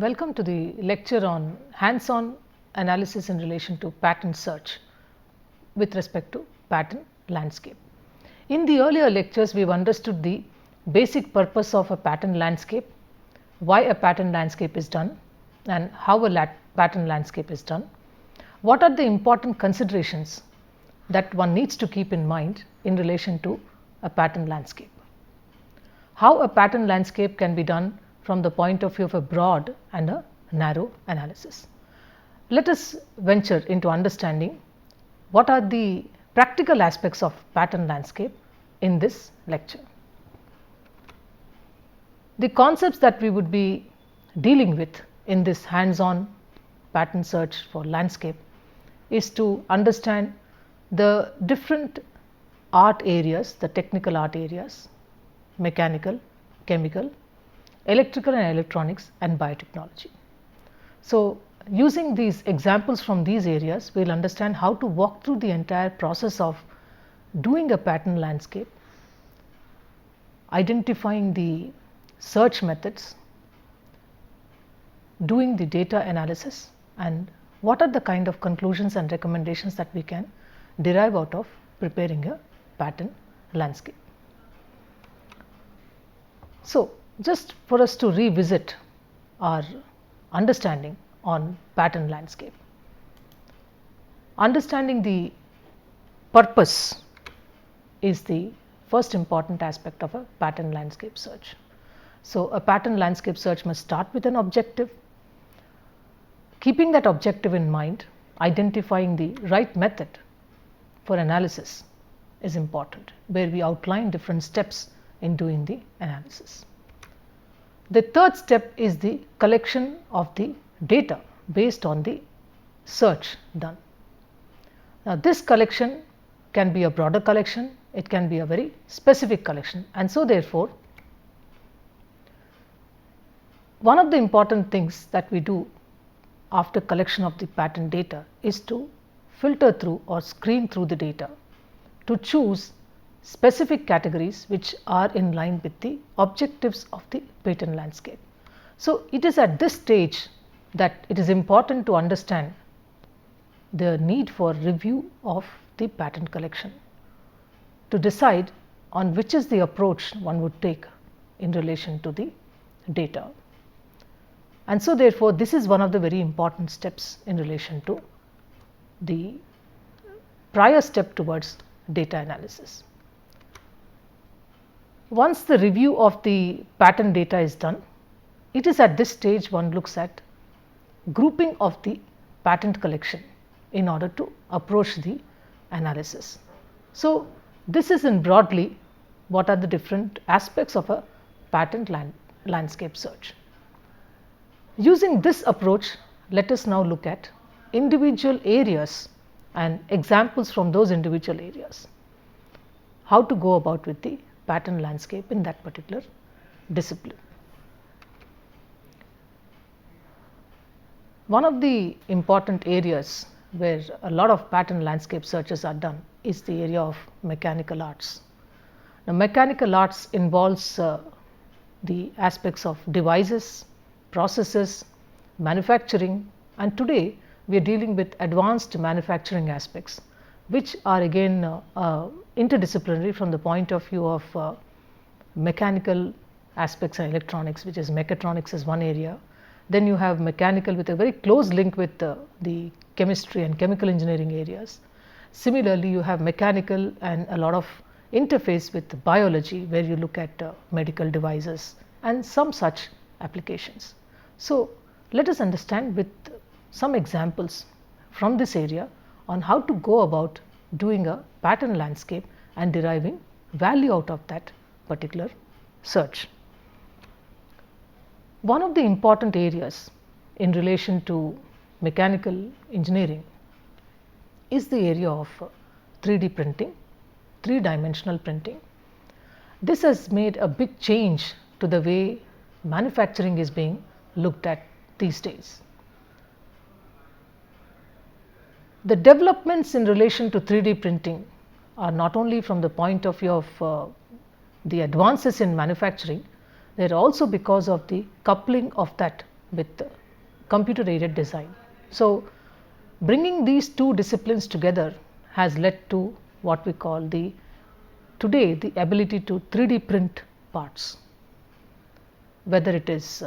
Welcome to the lecture on hands-on analysis in relation to pattern search with respect to pattern landscape. In the earlier lectures, we have understood the basic purpose of a pattern landscape, why a pattern landscape is done and how a pattern landscape is done. What are the important considerations that one needs to keep in mind in relation to a pattern landscape? How a pattern landscape can be done from the point of view of a broad and a narrow analysis. Let us venture into understanding what are the practical aspects of pattern landscape in this lecture. The concepts that we would be dealing with in this hands-on pattern search for landscape is to understand the different art areas, the technical art areas, mechanical, chemical, electrical and electronics and biotechnology. So, using these examples from these areas, we will understand how to walk through the entire process of doing a pattern landscape, identifying the search methods, doing the data analysis, and what are the kind of conclusions and recommendations that we can derive out of preparing a pattern landscape. So, just for us to revisit our understanding on pattern landscape. Understanding the purpose is the first important aspect of a pattern landscape search. So, a pattern landscape search must start with an objective. Keeping that objective in mind, identifying the right method for analysis is important, where we outline different steps in doing the analysis. The third step is the collection of the data based on the search done. Now, this collection can be a broader collection, it can be a very specific collection, and so therefore, one of the important things that we do after collection of the pattern data is to filter through or screen through the data to choose specific categories which are in line with the objectives of the pattern landscape. So, it is at this stage that it is important to understand the need for review of the pattern collection to decide on which is the approach one would take in relation to the data. And so, therefore, this is one of the very important steps in relation to the prior step towards data analysis. Once the review of the pattern data is done, it is at this stage one looks at grouping of the pattern collection in order to approach the analysis. So, this is in broadly what are the different aspects of a pattern landscape search. Using this approach, let us now look at individual areas and examples from those individual areas. How to go about with the pattern landscape in that particular discipline. One of the important areas where a lot of pattern landscape searches are done is the area of mechanical arts. Now, mechanical arts involves the aspects of devices, processes, manufacturing, and today we are dealing with advanced manufacturing aspects, which are again interdisciplinary from the point of view of mechanical aspects and electronics, which is mechatronics is one area. Then you have mechanical with a very close link with the chemistry and chemical engineering areas. Similarly, you have mechanical and a lot of interface with biology, where you look at medical devices and some such applications. So, let us understand with some examples from this area on how to go about doing a pattern landscape and deriving value out of that particular search. One of the important areas in relation to mechanical engineering is the area of 3D printing, three-dimensional printing. This has made a big change to the way manufacturing is being looked at these days. The developments in relation to 3D printing are not only from the point of view of the advances in manufacturing, they are also because of the coupling of that with computer aided design. So, bringing these two disciplines together has led to what we call today the ability to 3D print parts, whether it is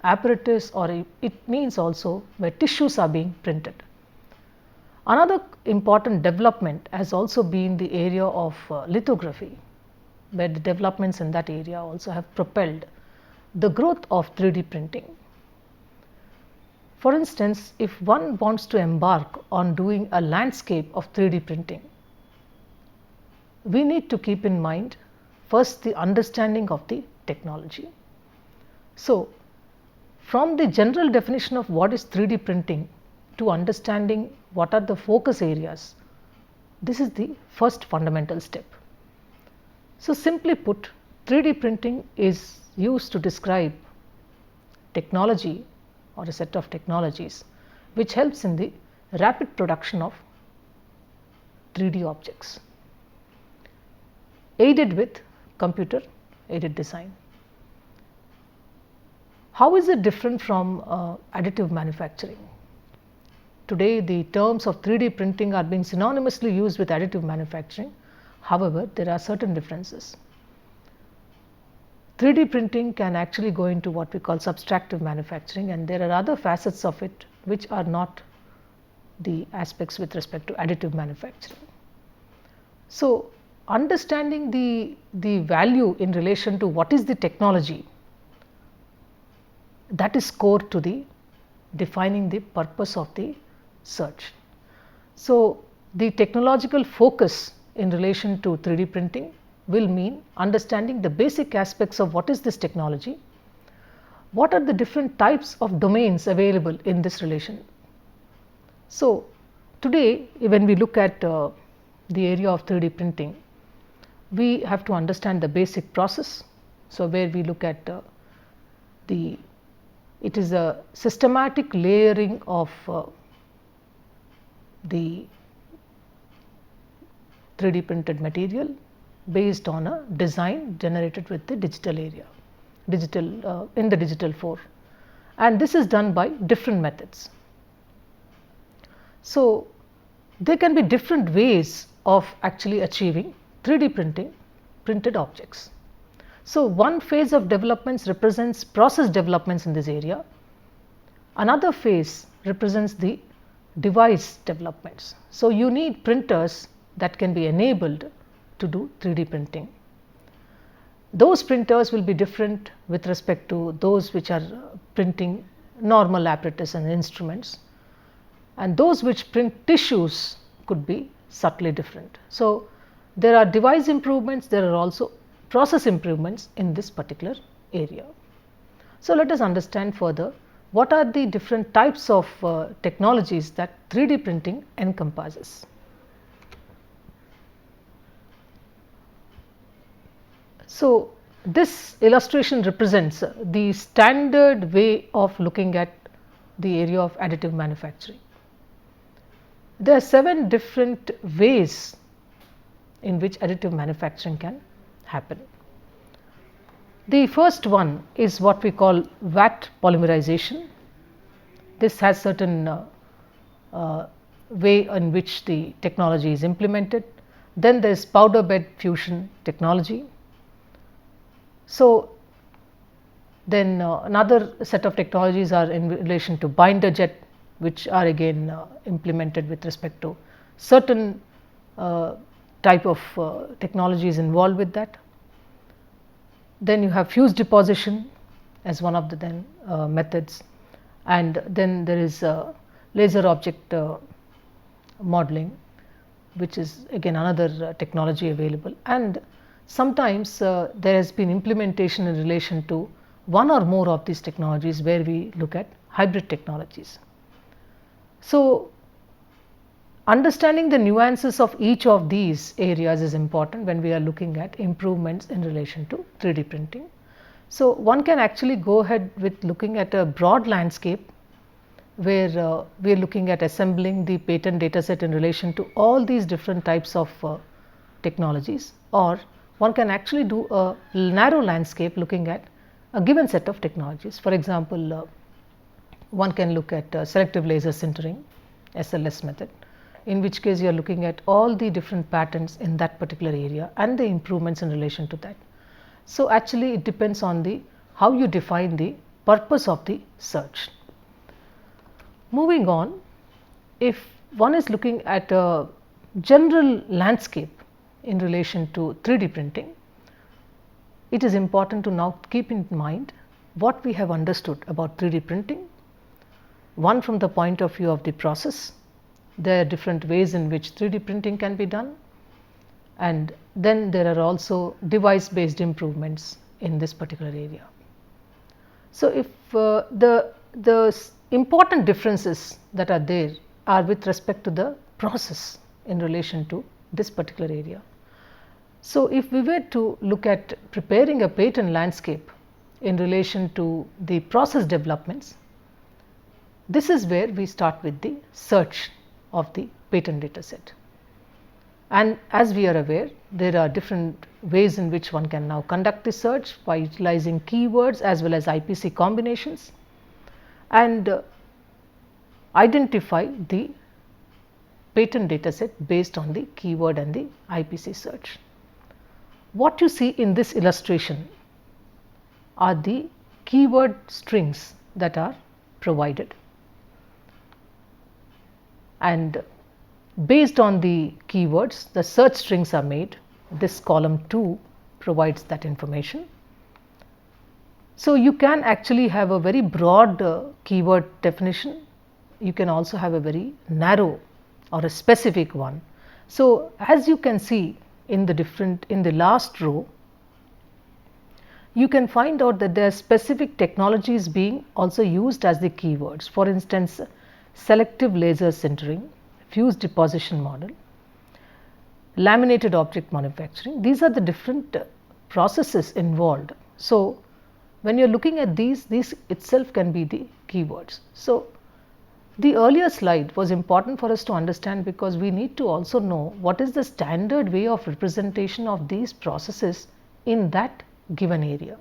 apparatus or it means also where tissues are being printed. Another important development has also been the area of lithography, where the developments in that area also have propelled the growth of 3D printing. For instance, if one wants to embark on doing a landscape of 3D printing, we need to keep in mind first the understanding of the technology. So, from the general definition of what is 3D printing to understanding what are the focus areas, this is the first fundamental step. So, simply put, 3D printing is used to describe technology or a set of technologies which helps in the rapid production of 3D objects, aided with computer aided design. How is it different from additive manufacturing? Today, the terms of 3D printing are being synonymously used with additive manufacturing. However, there are certain differences. 3D printing can actually go into what we call subtractive manufacturing, and there are other facets of it which are not the aspects with respect to additive manufacturing. So, understanding the value in relation to what is the technology, that is core to the defining the purpose of the search. So, the technological focus in relation to 3D printing will mean understanding the basic aspects of what is this technology, what are the different types of domains available in this relation. So, today when we look at the area of 3D printing, we have to understand the basic process. So, where we look at it is a systematic layering of the 3D printed material based on a design generated with the digital area, in the digital 4, and this is done by different methods. So, there can be different ways of actually achieving 3D printed objects. So, one phase of developments represents process developments in this area, another phase represents the device developments. So, you need printers that can be enabled to do 3D printing. Those printers will be different with respect to those which are printing normal apparatus and instruments, and those which print tissues could be subtly different. So, there are device improvements, there are also process improvements in this particular area. So, let us understand further what are the different types of technologies that 3D printing encompasses. So, this illustration represents the standard way of looking at the area of additive manufacturing. There are 7 different ways in which additive manufacturing can happen. The first one is what we call vat polymerization. This has certain way in which the technology is implemented. Then there is powder bed fusion technology. So, then another set of technologies are in relation to binder jet, which are again implemented with respect to certain type of technologies involved with that. Then you have fuse deposition as one of the methods, and then there is laser object modeling, which is again another technology available, and sometimes there has been implementation in relation to one or more of these technologies where we look at hybrid technologies. So, understanding the nuances of each of these areas is important when we are looking at improvements in relation to 3D printing. So, one can actually go ahead with looking at a broad landscape where we are looking at assembling the patent data set in relation to all these different types of technologies, or one can actually do a narrow landscape looking at a given set of technologies. For example, one can look at selective laser sintering, SLS method, in which case you are looking at all the different patterns in that particular area and the improvements in relation to that. So, actually it depends on the how you define the purpose of the search. Moving on, if one is looking at a general landscape in relation to 3D printing, it is important to now keep in mind what we have understood about 3D printing. One, from the point of view of the process, there are different ways in which 3D printing can be done, and then there are also device based improvements in this particular area. So, if the important differences that are there are with respect to the process in relation to this particular area. So, if we were to look at preparing a patent landscape in relation to the process developments, this is where we start with the search of the patent data set. And as we are aware, there are different ways in which one can now conduct the search by utilizing keywords as well as IPC combinations and identify the patent data set based on the keyword and the IPC search. What you see in this illustration are the keyword strings that are provided, and based on the keywords the search strings are made. This column 2 provides that information. So, you can actually have a very broad keyword definition, you can also have a very narrow or a specific one. So, as you can see in the last row, you can find out that there are specific technologies being also used as the keywords. For instance, selective laser sintering, fused deposition model, laminated object manufacturing. These are the different processes involved. So, when you are looking at these itself can be the keywords. So, the earlier slide was important for us to understand, because we need to also know what is the standard way of representation of these processes in that given area.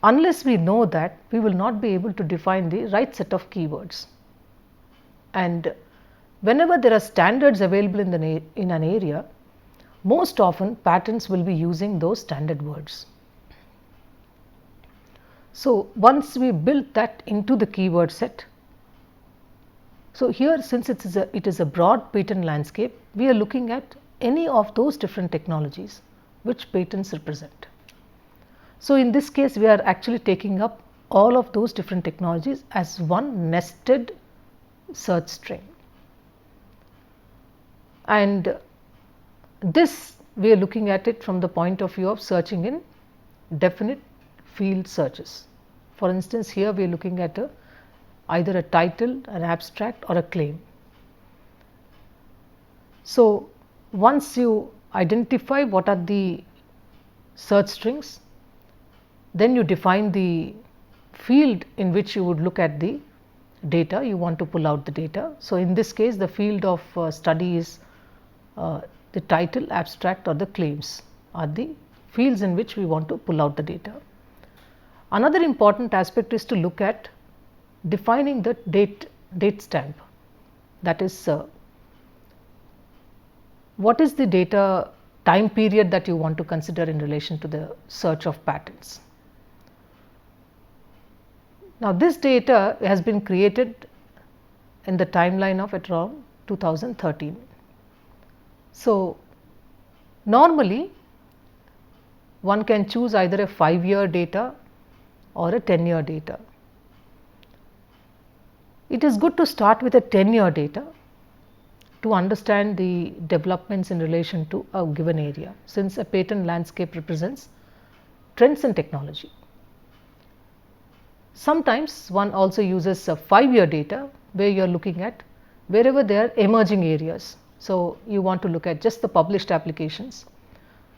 Unless we know that, we will not be able to define the right set of keywords. And whenever there are standards available in an area, most often patents will be using those standard words. So, once we build that into the keyword set, so here, since it is a broad patent landscape, we are looking at any of those different technologies which patents represent. So, in this case we are actually taking up all of those different technologies as one nested search string, and this we are looking at it from the point of view of searching in definite field searches. For instance, here we are looking at either a title, an abstract or a claim. So, once you identify what are the search strings, then you define the field in which you would look at the data, you want to pull out the data. So, in this case the field of study is the title, abstract or the claims are the fields in which we want to pull out the data. Another important aspect is to look at defining the date stamp, that is what is the data time period that you want to consider in relation to the search of patents. Now, this data has been created in the timeline of around 2013. So, normally one can choose either a 5-year data or a 10-year data. It is good to start with a 10-year data to understand the developments in relation to a given area, since a patent landscape represents trends in technology. Sometimes one also uses a 5-year data, where you are looking at wherever there are emerging areas. So, you want to look at just the published applications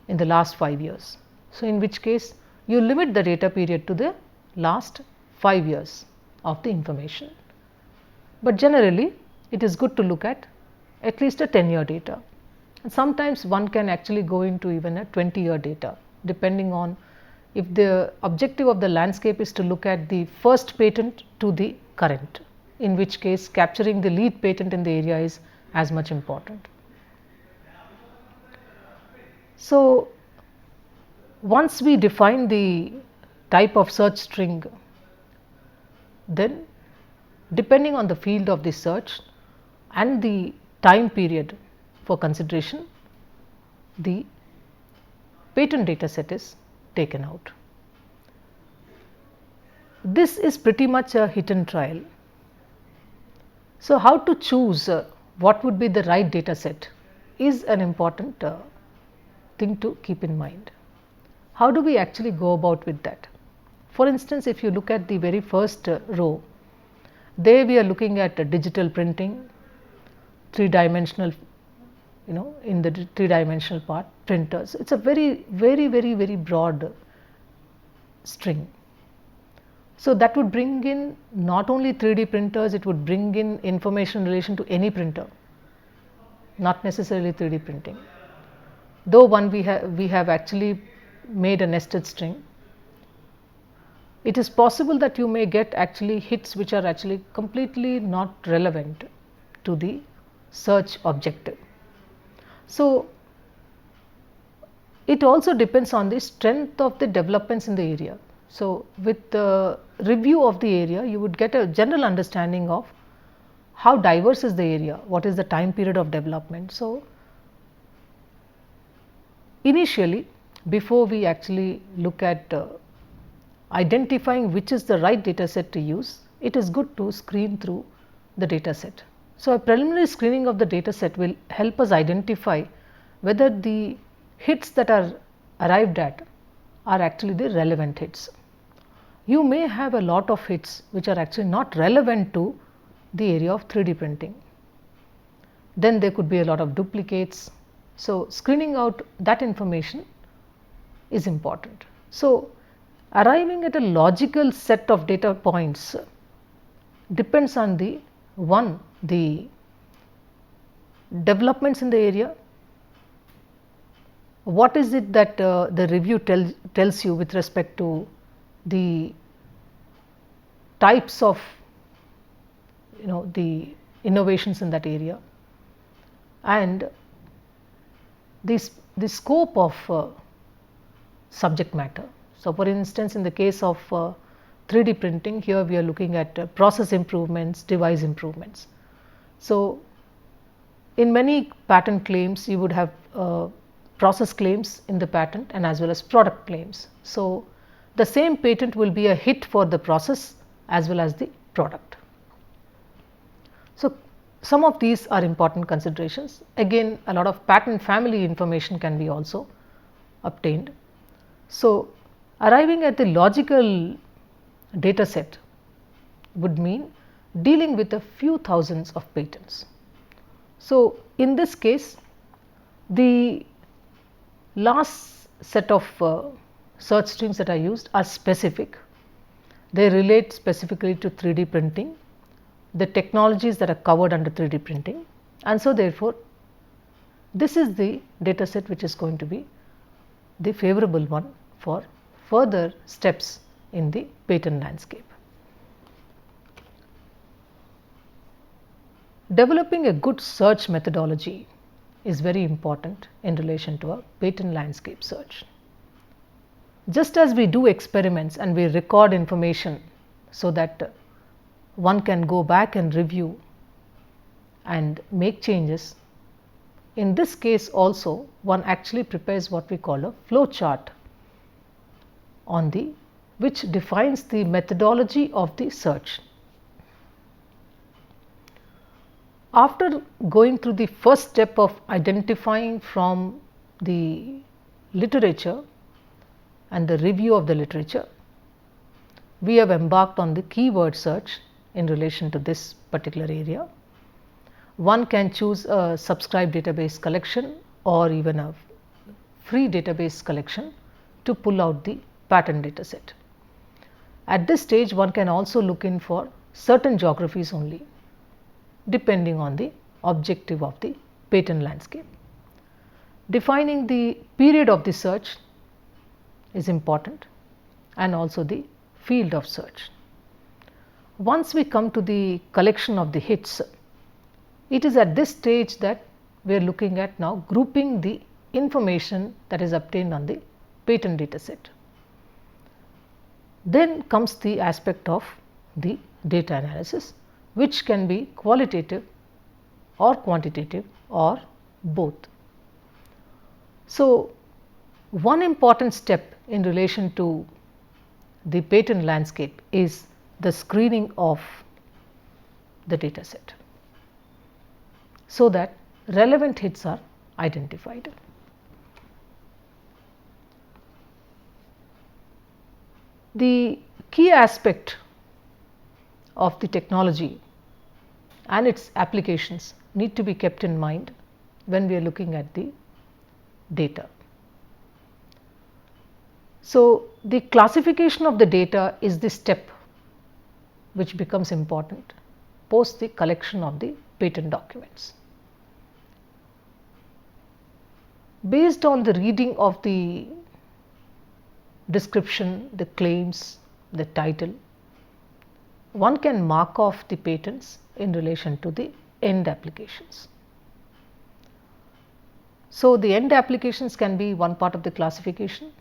in the last 5 years. So, in which case you limit the data period to the last 5 years of the information. But generally it is good to look at least a 10-year data, and sometimes one can actually go into even a 20-year data, depending on if the objective of the landscape is to look at the first patent to the current, in which case capturing the lead patent in the area is as much important. So, once we define the type of search string, then depending on the field of the search and the time period for consideration, the patent data set is taken out. This is pretty much a hit and trial. So, how to choose what would be the right data set is an important thing to keep in mind. How do we actually go about with that? For instance, if you look at the very first row, there we are looking at digital printing, three-dimensional, in the three-dimensional part, printers. It is a very broad string. So, that would bring in not only 3D printers, it would bring in information in relation to any printer, not necessarily 3D printing. Though we have actually made a nested string, it is possible that you may get actually hits which are actually completely not relevant to the search objective. So, it also depends on the strength of the developments in the area. So, with the review of the area, you would get a general understanding of how diverse is the area, what is the time period of development. So, initially, before we actually look at identifying which is the right data set to use, it is good to screen through the data set. So, a preliminary screening of the data set will help us identify whether the hits that are arrived at are actually the relevant hits. You may have a lot of hits which are actually not relevant to the area of 3D printing. Then there could be a lot of duplicates. So, screening out that information is important. So, arriving at a logical set of data points depends on the developments in the area. What is it that the review tells you with respect to the types of the innovations in that area, and the scope of subject matter. So, for instance, in the case of 3D printing, here we are looking at process improvements, device improvements. So, in many patent claims you would have process claims in the patent and as well as product claims. So, the same patent will be a hit for the process as well as the product. So, some of these are important considerations. Again, a lot of patent family information can be also obtained. So, arriving at the logical data set would mean dealing with a few thousands of patents. So, in this case, the last set of search strings that are used are specific. They relate specifically to 3D printing, the technologies that are covered under 3D printing, and so therefore, this is the data set which is going to be the favorable one for further steps in the patent landscape. Developing a good search methodology is very important in relation to a patent landscape search. Just as we do experiments and we record information so that one can go back and review and make changes, in this case also one actually prepares what we call a flow chart on which defines the methodology of the search. After going through the first step of identifying from the literature and the review of the literature, we have embarked on the keyword search in relation to this particular area. One can choose a subscribed database collection or even a free database collection to pull out the patent data set. At this stage, one can also look in for certain geographies only, depending on the objective of the patent landscape. Defining the period of the search is important. and also the field of search. Once we come to the collection of the hits, it is at this stage that we are looking at now grouping the information that is obtained on the patent data set. Then comes the aspect of the data analysis, which can be qualitative or quantitative or both. So, one important step in relation to the patent landscape is the screening of the data set, so that relevant hits are identified. The key aspect of the technology and its applications need to be kept in mind when we are looking at the data. So, the classification of the data is the step which becomes important post the collection of the patent documents. Based on the reading of the description, the claims, the title, one can mark off the patents in relation to the end applications. So, the end applications can be one part of the classification.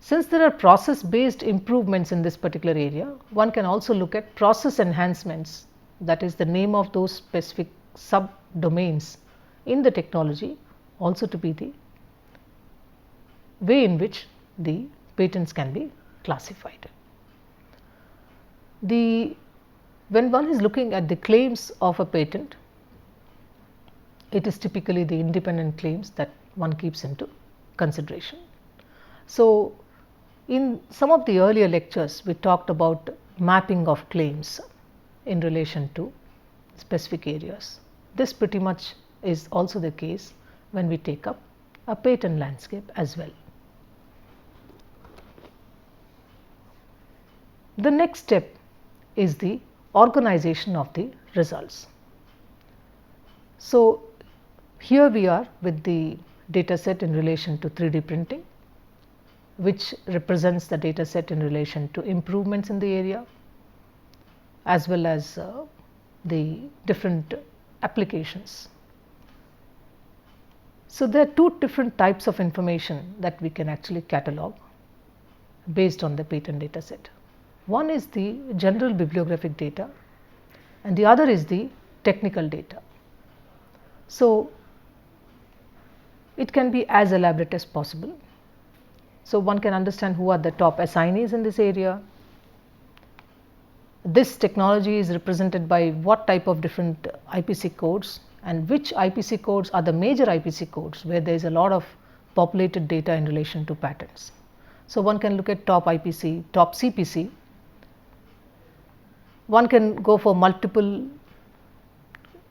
Since there are process based improvements in this particular area, one can also look at process enhancements, that is the name of those specific subdomains in the technology, also to be the way in which the patents can be classified. When one is looking at the claims of a patent, it is typically the independent claims that one keeps into consideration. So, in some of the earlier lectures, we talked about mapping of claims in relation to specific areas. This pretty much is also the case when we take up a patent landscape as well. The next step is the organization of the results. So, here we are with the data set in relation to 3D printing, which represents the data set in relation to improvements in the area as well as the different applications. So, there are two different types of information that we can actually catalog based on the patent data set. One is the general bibliographic data and the other is the technical data. So, it can be as elaborate as possible. So, one can understand who are the top assignees in this area. This technology is represented by what type of different IPC codes, and which IPC codes are the major IPC codes where there is a lot of populated data in relation to patents. So, one can look at top IPC, top CPC. One can go for multiple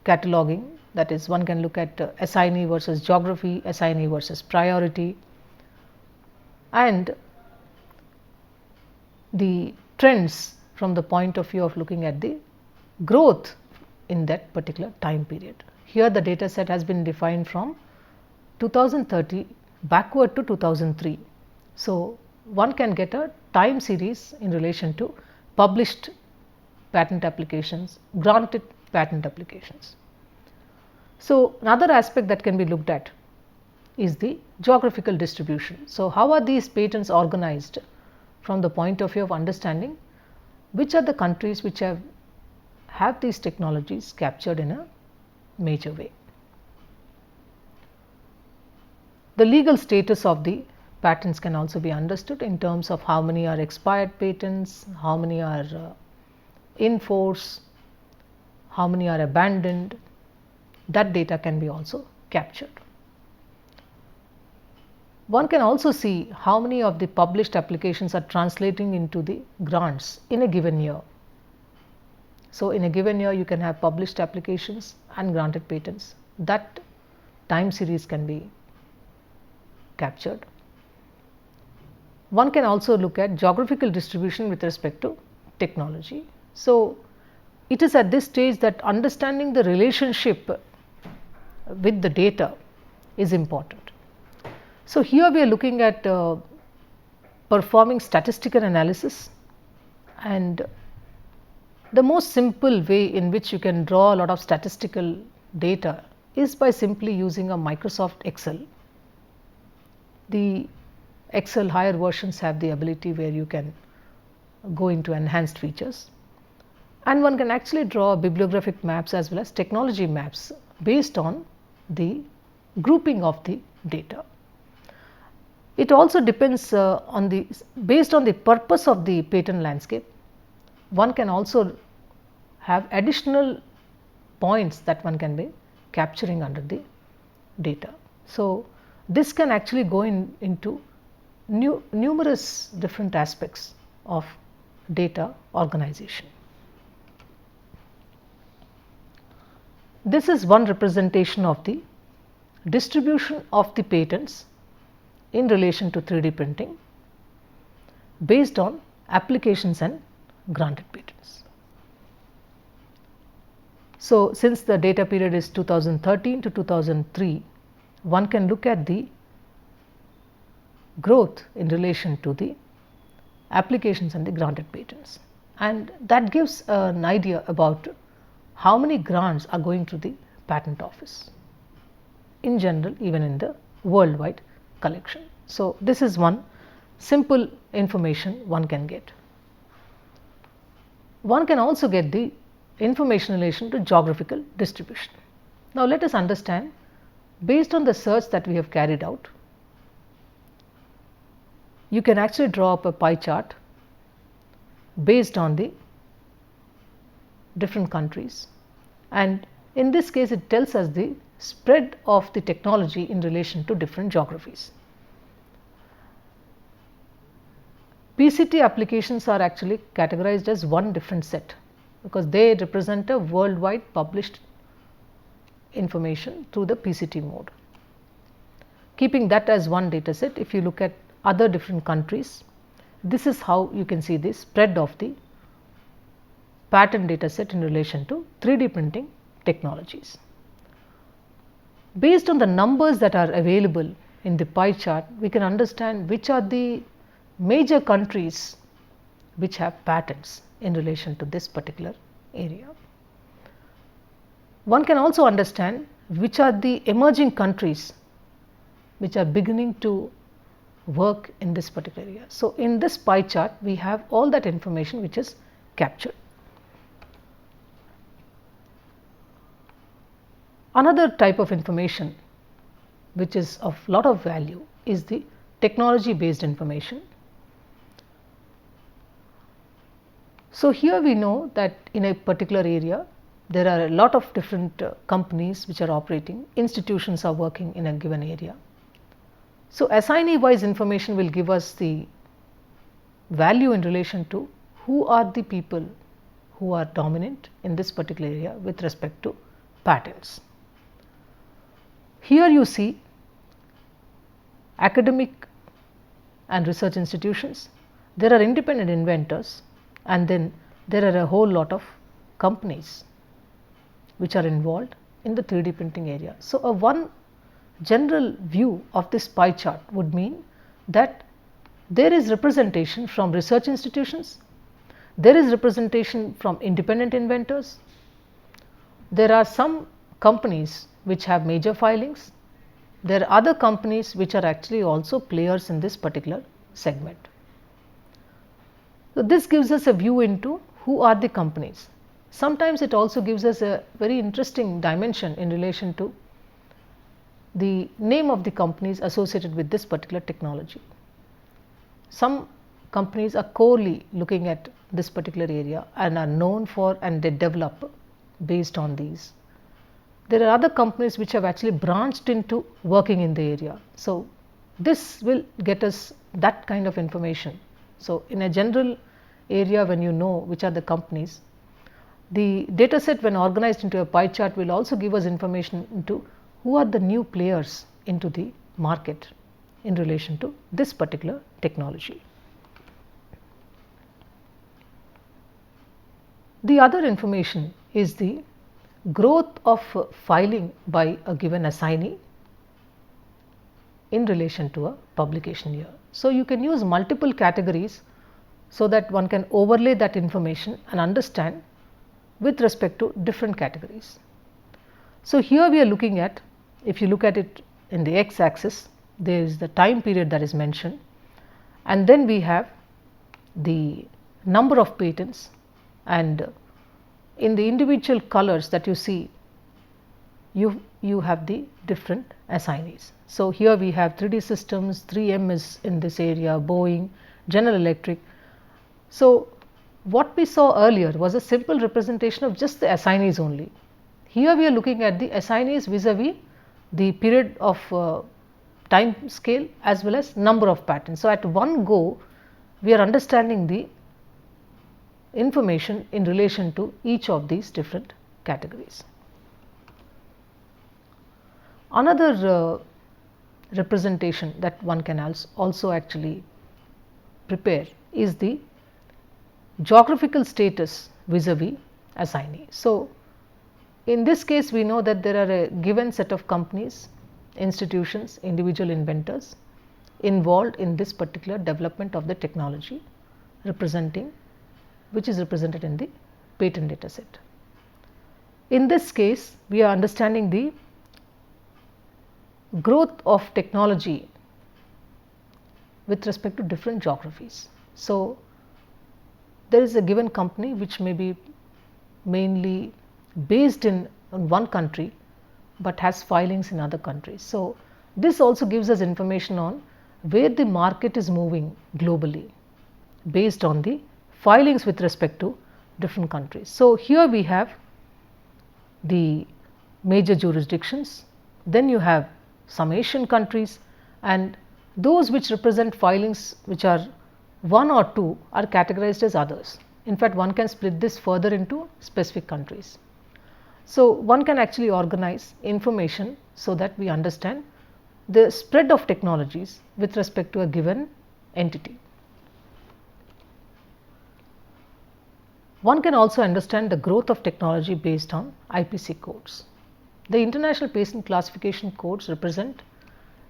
cataloging, that is, one can look at assignee versus geography, assignee versus priority, and the trends from the point of view of looking at the growth in that particular time period. Here the data set has been defined from 2030 backward to 2003. So, one can get a time series in relation to published patent applications, granted patent applications. So, another aspect that can be looked at is the geographical distribution. So, how are these patents organized from the point of view of understanding which are the countries which have these technologies captured in a major way. The legal status of the patents can also be understood in terms of how many are expired patents, how many are in force, how many are abandoned. That data can be also captured. One can also see how many of the published applications are translating into the grants in a given year. So, in a given year you can have published applications and granted patents. That time series can be captured. One can also look at geographical distribution with respect to technology. So, it is at this stage that understanding the relationship with the data is important. So, here we are looking at performing statistical analysis, and the most simple way in which you can draw a lot of statistical data is by simply using a Microsoft Excel. The Excel higher versions have the ability where you can go into enhanced features, and one can actually draw bibliographic maps as well as technology maps based on the grouping of the data. It also depends based on the purpose of the patent landscape. One can also have additional points that one can be capturing under the data. So, this can actually go into numerous different aspects of data organization. This is one representation of the distribution of the patents in relation to 3D printing based on applications and granted patents. So, since the data period is 2013 to 2003, one can look at the growth in relation to the applications and the granted patents, and that gives an idea about how many grants are going to the patent office in general, even in the worldwide collection. So, this is one simple information one can get. One can also get the information in relation to geographical distribution. Now, let us understand, based on the search that we have carried out, you can actually draw up a pie chart based on the different countries, and in this case it tells us the spread of the technology in relation to different geographies. PCT applications are actually categorized as one different set because they represent a worldwide published information through the PCT mode. Keeping that as one data set, if you look at other different countries, this is how you can see the spread of the patent data set in relation to 3D printing technologies. Based on the numbers that are available in the pie chart, we can understand which are the major countries which have patents in relation to this particular area. One can also understand which are the emerging countries which are beginning to work in this particular area. So, in this pie chart we have all that information which is captured. Another type of information which is of lot of value is the technology based information. So, here we know that in a particular area there are a lot of different companies which are operating, institutions are working in a given area. So, assignee wise information will give us the value in relation to who are the people who are dominant in this particular area with respect to patents. Here you see academic and research institutions, there are independent inventors, and then there are a whole lot of companies which are involved in the 3D printing area. So, a one general view of this pie chart would mean that there is representation from research institutions, there is representation from independent inventors, there are some companies which have major filings, there are other companies which are actually also players in this particular segment. So, this gives us a view into who are the companies. Sometimes it also gives us a very interesting dimension in relation to the name of the companies associated with this particular technology. Some companies are corely looking at this particular area and are known for, and they develop based on these. There are other companies which have actually branched into working in the area. So, this will get us that kind of information. So, in a general area, when you know which are the companies, the data set when organized into a pie chart will also give us information into who are the new players into the market in relation to this particular technology. The other information is the growth of filing by a given assignee in relation to a publication year. So, you can use multiple categories so that one can overlay that information and understand with respect to different categories. So, here we are looking at, if you look at it in the x axis, there is the time period that is mentioned, and then we have the number of patents, and in the individual colors that you see, you have the different assignees. So, here we have 3D Systems, 3M is in this area, Boeing, General Electric. So, what we saw earlier was a simple representation of just the assignees only. Here we are looking at the assignees vis-a-vis the period of time scale as well as number of patents. So, at one go we are understanding the information in relation to each of these different categories. Another representation that one can also actually prepare is the geographical status vis-a-vis assignee. So, in this case we know that there are a given set of companies, institutions, individual inventors involved in this particular development of the technology, which is represented in the patent data set. In this case we are understanding the growth of technology with respect to different geographies. So, there is a given company which may be mainly based in one country, but has filings in other countries. So, this also gives us information on where the market is moving globally based on the filings with respect to different countries. So, here we have the major jurisdictions, then you have some Asian countries, and those which represent filings which are 1 or 2 are categorized as others. In fact, one can split this further into specific countries. So, one can actually organize information so that we understand the spread of technologies with respect to a given entity. One can also understand the growth of technology based on IPC codes. The International Patent Classification Codes represent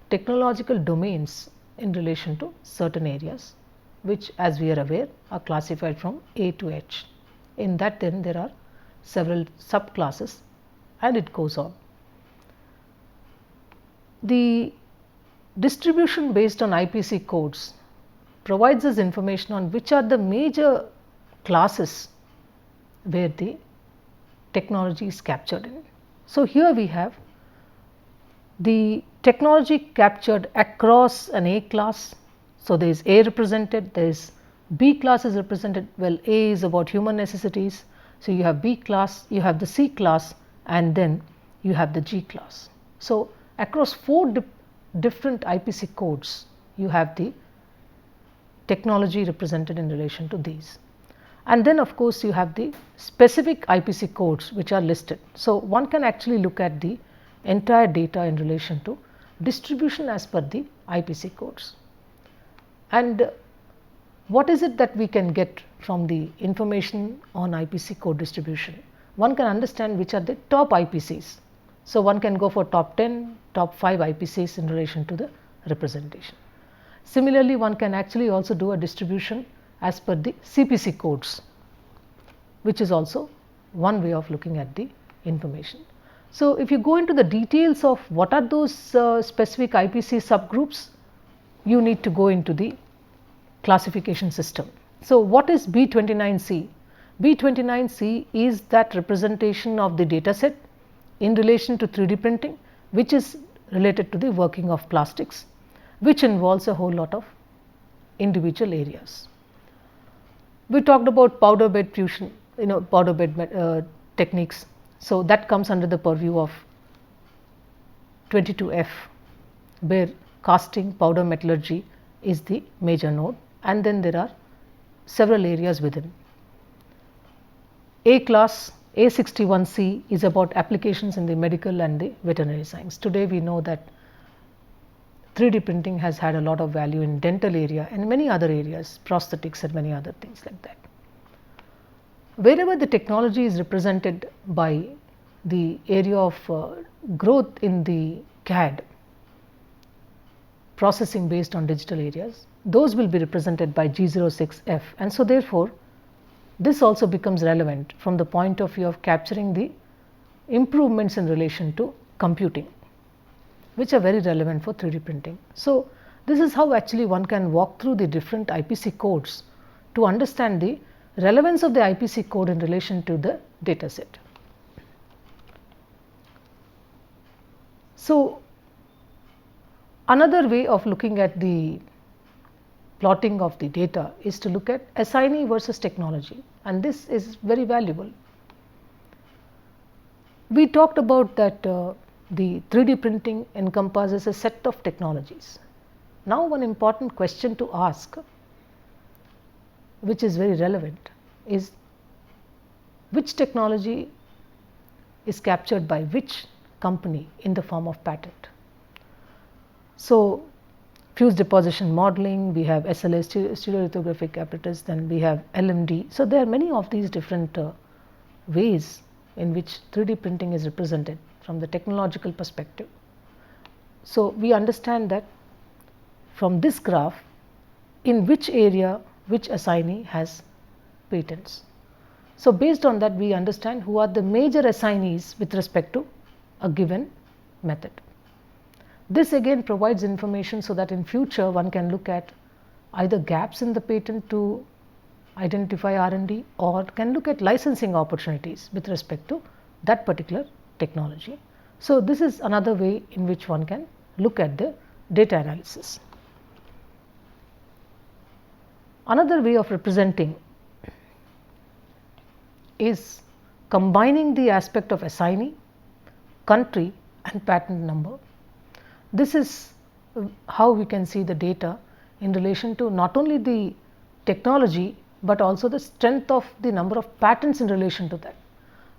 technological domains in relation to certain areas, which, as we are aware, are classified from A to H. In that, then there are several subclasses and it goes on. The distribution based on IPC codes provides us information on which are the major classes where the technology is captured in. So, here we have the technology captured across an A class. So, there is A represented, there is B class is represented. Well, A is about human necessities. So, you have B class, you have the C class, and then you have the G class. So, across 4 different IPC codes, you have the technology represented in relation to these. And then of course, you have the specific IPC codes which are listed. So, one can actually look at the entire data in relation to distribution as per the IPC codes. And what is it that we can get from the information on IPC code distribution? One can understand which are the top IPCs. So, one can go for top 10, top 5 IPCs in relation to the representation. Similarly, one can actually also do a distribution as per the CPC codes, which is also one way of looking at the information. So, if you go into the details of what are those specific IPC subgroups, you need to go into the classification system. So, what is B29C? B29C is that representation of the data set in relation to 3D printing, which is related to the working of plastics, which involves a whole lot of individual areas. We talked about powder bed fusion, powder bed techniques. So, that comes under the purview of 22F, where casting, powder metallurgy is the major node, and then there are several areas within. A class A61C is about applications in the medical and the veterinary science. Today we know that 3D printing has had a lot of value in dental area and many other areas, prosthetics and many other things like that. Wherever the technology is represented by the area of growth in the CAD, processing based on digital areas, those will be represented by G06F, and so therefore, this also becomes relevant from the point of view of capturing the improvements in relation to computing, which are very relevant for 3D printing. So, this is how actually one can walk through the different IPC codes to understand the relevance of the IPC code in relation to the data set. So, another way of looking at the plotting of the data is to look at assignee versus technology, and this is very valuable. We talked about that the 3D printing encompasses a set of technologies. Now, one important question to ask, which is very relevant, is which technology is captured by which company in the form of patent. So, fused deposition modeling, we have SLA stereolithographic apparatus, then we have LMD. So, there are many of these different ways in which 3D printing is represented from the technological perspective. So, we understand that from this graph in which area which assignee has patents. So, based on that we understand who are the major assignees with respect to a given method. This again provides information so that in future one can look at either gaps in the patent to identify R&D or can look at licensing opportunities with respect to that particular technology. So, this is another way in which one can look at the data analysis. Another way of representing is combining the aspect of assignee, country and patent number. This is how we can see the data in relation to not only the technology, but also the strength of the number of patents in relation to that.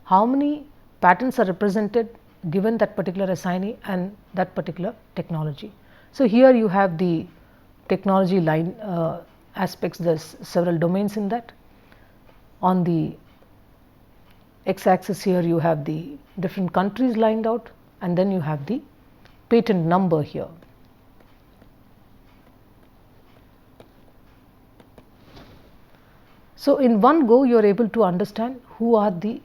How many patents are represented given that particular assignee and that particular technology. So, here you have the technology line aspects, there is several domains in that. On the x axis here you have the different countries lined out, and then you have the patent number here. So, in one go you are able to understand who are the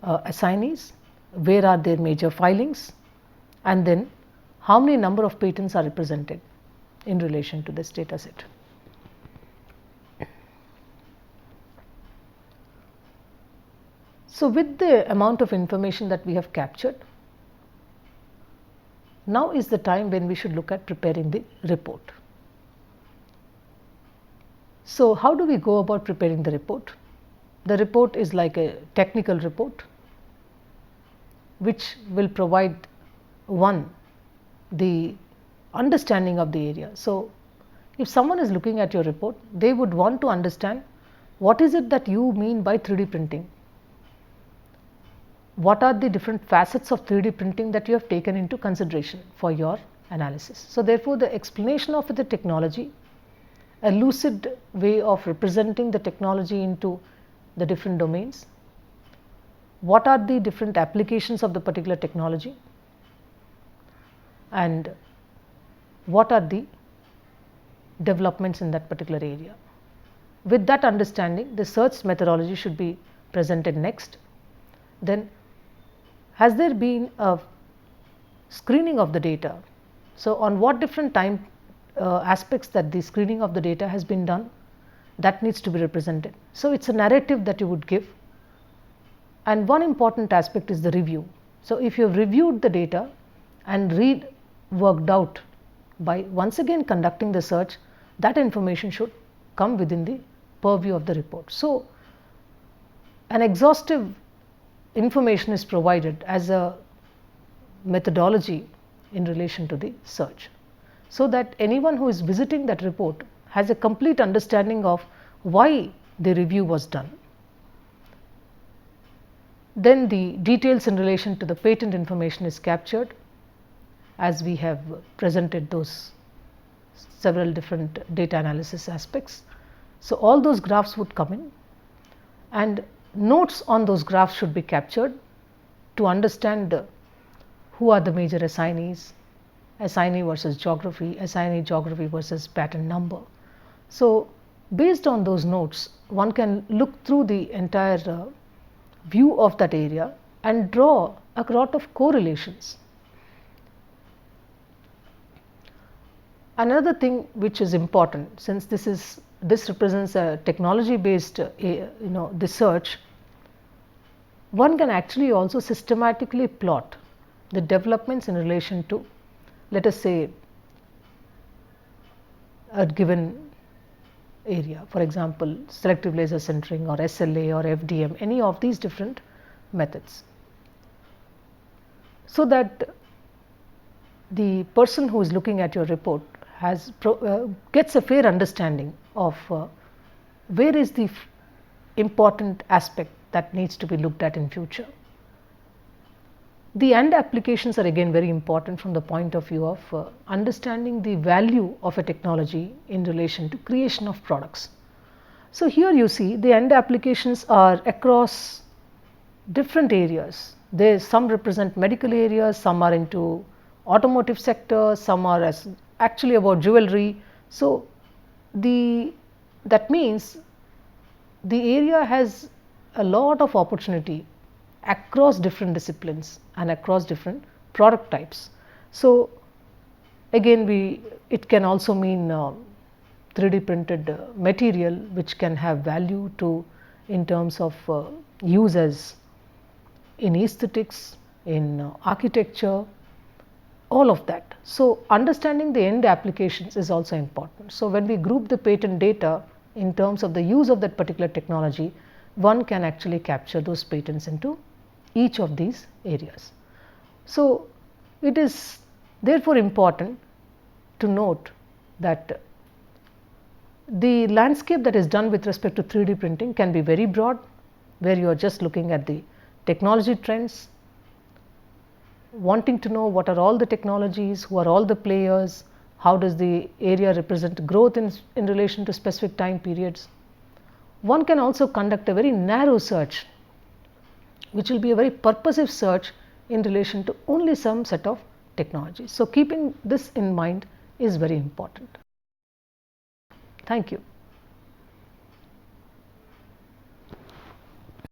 assignees, where are their major filings, and then how many number of patents are represented in relation to this data set. So, with the amount of information that we have captured, now is the time when we should look at preparing the report. So, how do we go about preparing the report? The report is like a technical report which will provide one the understanding of the area. So, if someone is looking at your report, they would want to understand what is it that you mean by 3D printing. What are the different facets of 3D printing that you have taken into consideration for your analysis. So, therefore, the explanation of the technology, a lucid way of representing the technology into the different domains, what are the different applications of the particular technology, and what are the developments in that particular area. With that understanding, the search methodology should be presented next. Then, has there been a screening of the data? So, on what different time aspects that the screening of the data has been done, that needs to be represented. So, it is a narrative that you would give, and one important aspect is the review. So, if you have reviewed the data and worked out by once again conducting the search, that information should come within the purview of the report. So, an exhaustive information is provided as a methodology in relation to the search, so that anyone who is visiting that report has a complete understanding of why the review was done. Then the details in relation to the patent information is captured, as we have presented those several different data analysis aspects. So, all those graphs would come in, and notes on those graphs should be captured to understand who are the major assignees, assignee versus geography, assignee geography versus patent number. So, based on those notes, one can look through the entire view of that area and draw a lot of correlations. Another thing which is important, since this represents a technology based research, one can actually also systematically plot the developments in relation to, let us say, a given area, for example selective laser sintering or SLA or FDM, any of these different methods, so that the person who is looking at your report gets a fair understanding of where is the important aspect that needs to be looked at in future. The end applications are again very important from the point of view of understanding the value of a technology in relation to creation of products. So, here you see the end applications are across different areas. Some represent medical areas, some are into automotive sector, some are actually about jewelry. So, that means the area has a lot of opportunity across different disciplines and across different product types. So, again it can also mean 3D printed material which can have value to in terms of use as in aesthetics, in architecture, all of that. So, understanding the end applications is also important. So, when we group the patent data in terms of the use of that particular technology, one can actually capture those patents into each of these areas. So, it is therefore important to note that the landscape that is done with respect to 3D printing can be very broad, where you are just looking at the technology trends, wanting to know what are all the technologies, who are all the players, how does the area represent growth in relation to specific time periods. One can also conduct a very narrow search, which will be a very purposive search in relation to only some set of technologies. So, keeping this in mind is very important. Thank you.